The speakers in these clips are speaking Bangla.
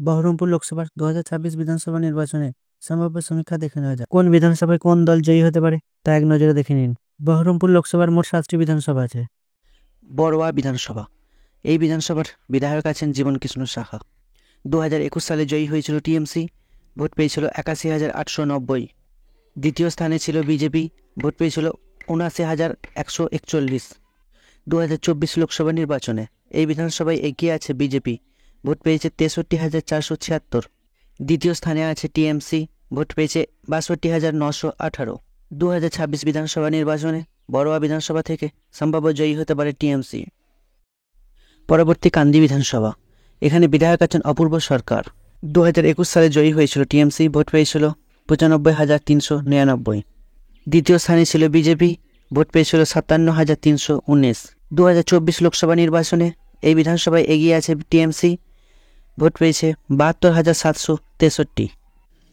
বহরমপুর লোকসভার 2026 বিধানসভা নির্বাচনে সম্ভাব্য সমীক্ষা দেখে নেওয়া যাক। কোন বিধানসভায় কোন দল জয়ী হতে পারে তা এক নজরে দেখে নিন। বহরমপুর লোকসভার মোট 7টি বিধানসভা আছে। বড়োয়া বিধানসভা। এই বিধানসভার বিধায়ক আছেন জীবন কৃষ্ণ সাহা। 2021 সালে জয়ী হয়েছিল টিএমসি, ভোট পেয়েছিল 81,890। দ্বিতীয় স্থানে ছিল বিজেপি, ভোট পেয়েছিল 79,141। 2024 লোকসভা নির্বাচনে এই বিধানসভায় এগিয়ে আছে বিজেপি, ভোট পেয়েছে 63,476। দ্বিতীয় স্থানে আছে টিএমসি, ভোট পেয়েছে 62,918। 2026 বিধানসভা নির্বাচনে বড়োয়া বিধানসভা থেকে সম্ভাব্য জয়ী হতে পারে টিএমসি। পরবর্তী কান্দি বিধানসভা। এখানে বিধায়ক আছেন অপূর্ব সরকার। 2021 সালে জয়ী হয়েছিল টিএমসি, ভোট পেয়েছিল 95,399। দ্বিতীয় স্থানে ছিল বিজেপি, ভোট পেয়েছিল 57,319। 2024 লোকসভা নির্বাচনে এই বিধানসভায় এগিয়ে আছে টিএমসি, ভোট পেয়েছে 72,763।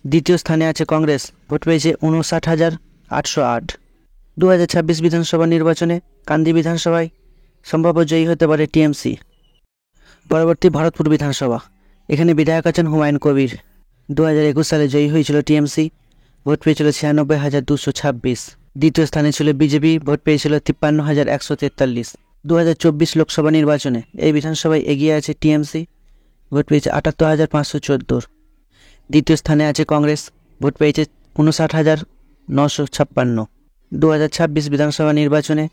দ্বিতীয় স্থানে আছে কংগ্রেস, ভোট পেয়েছে 59,808। 2026 বিধানসভা নির্বাচনে কান্দি বিধানসভায় সম্ভাব্য জয়ী হতে পারে টিএমসি। পরবর্তী ভরতপুর বিধানসভা। এখানে বিধায়ক আছেন হুমায়ুন কবির। 2021 সালে জয়ী হয়েছিল টিএমসি, ভোট পেয়েছিল 96,226। দ্বিতীয় স্থানে ছিল বিজেপি, ভোট পেয়েছিল 53,143। 2024 লোকসভা নির্বাচনে এই বিধানসভায় এগিয়ে আছে টিএমসি, ভোট পেয়েছে 78,514। দ্বিতীয় স্থানে আছে কংগ্রেস, ভোট পেয়েছে 59,956। 2026 বিধানসভা নির্বাচনে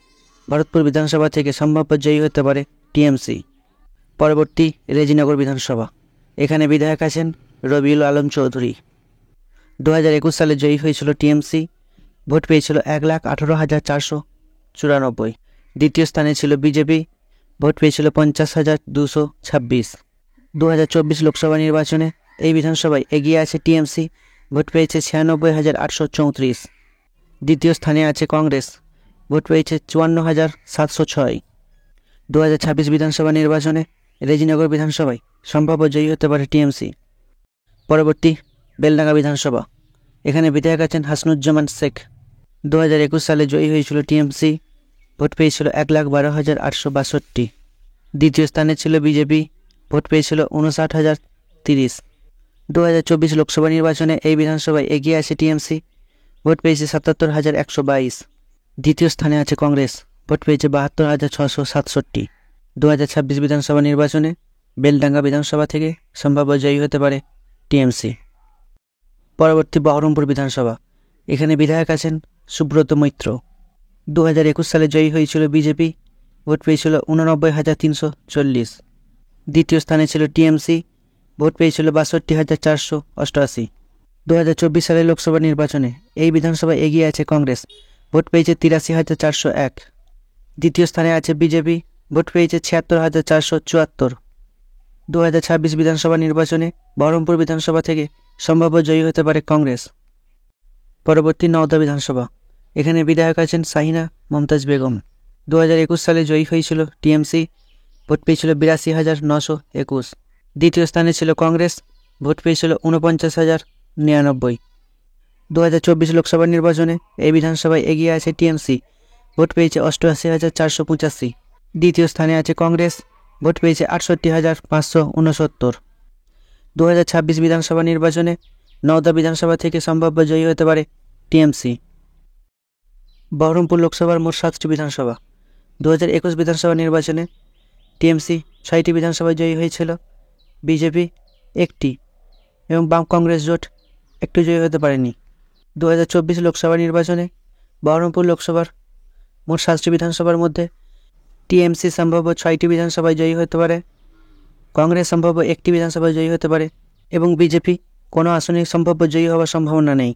ভরতপুর বিধানসভা থেকে সম্ভাব্য জয়ী হতে পারে টিএমসি। পরবর্তী রেজিনগর বিধানসভা। এখানে বিধায়ক আছেন রবিউল আলম চৌধুরী। 2021 সালে জয়ী হয়েছিল টিএমসি, ভোট পেয়েছিল 1,18,494। দ্বিতীয় স্থানে ছিল বিজেপি, ভোট পেয়েছিল 50,226। 2024 লোকসভা নির্বাচনে এই বিধানসভায় এগিয়ে আছে টিএমসি, ভোট পেয়েছে 96,834। দ্বিতীয় স্থানে আছে কংগ্রেস, ভোট পেয়েছে 54,706। 2026 বিধানসভা নির্বাচনে রেজিনগর বিধানসভায় সম্ভাব্য জয়ী হতে পারে টিএমসি। পরবর্তী বেলডাঙ্গা বিধানসভা। এখানে বিধায়ক আছেন হাসনুজ্জামান শেখ। 2021 সালে জয়ী হয়েছিল টিএমসি, ভোট পেয়েছিল 1,12,862। দ্বিতীয় স্থানে ছিল বিজেপি, ভোট পেয়েছিল 59,030। 2024 লোকসভা নির্বাচনে এই বিধানসভায় এগিয়ে আছে টিএমসি, ভোট পেয়েছে 77,122। দ্বিতীয় স্থানে আছে কংগ্রেস, ভোট পেয়েছে 72,667। 2026 বিধানসভা নির্বাচনে বেলডাঙ্গা বিধানসভা থেকে সম্ভাব্য জয়ী হতে পারে টিএমসি। পরবর্তী বহরমপুর বিধানসভা। এখানে বিধায়ক আছেন সুব্রত মৈত্র। 2021 সালে জয়ী হয়েছিল বিজেপি, ভোট পেয়েছিল 89,340। দ্বিতীয় স্থানে ছিল টিএমসি, ভোট পেয়েছিল 62,488। 2024 সালের লোকসভা নির্বাচনে এই বিধানসভায় এগিয়ে আছে কংগ্রেস, ভোট পেয়েছে 83,401। দ্বিতীয় স্থানে আছে বিজেপি, ভোট পেয়েছে 76,474। 2026 বিধানসভা নির্বাচনে বহরমপুর বিধানসভা থেকে সম্ভাব্য জয়ী হতে পারে কংগ্রেস। পরবর্তী নওদা বিধানসভা। এখানে বিধায়ক আছেন শাহিনা মমতাজ বেগম। 2021 সালে জয়ী হয়েছিল টিএমসি, ভোট পেয়েছিল 82,921। দ্বিতীয় স্থানে ছিল কংগ্রেস, ভোট পেয়েছিল 49,099। 2024 লোকসভা নির্বাচনে এই বিধানসভায় এগিয়ে আছে টিএমসি, ভোট পেয়েছে 88,485। দ্বিতীয় স্থানে আছে কংগ্রেস, ভোট পেয়েছে 68,569। 2026 বিধানসভা নির্বাচনে নওদা বিধানসভা থেকে সম্ভাব্য জয়ী হতে পারে টিএমসি। বহরমপুর লোকসভার মোট 7টি বিধানসভা। 2021 বিধানসভা নির্বাচনে টিএমসি 6টি বিধানসভায় জয়ী হয়েছিল, বিজেপি 1টি এবং বাম কংগ্রেস জোট একটু জয়ী হতে পারেনি। 2024 লোকসভা নির্বাচনে বহরমপুর লোকসভার মোট 7টি বিধানসভার মধ্যে টিএমসি সম্ভাব্য 6টি বিধানসভায় জয়ী হতে পারে, কংগ্রেস সম্ভাব্য 1টি বিধানসভায় জয়ী হতে পারে এবং বিজেপি কোনো আসনে সম্ভাব্য জয়ী হওয়ার সম্ভাবনা নেই।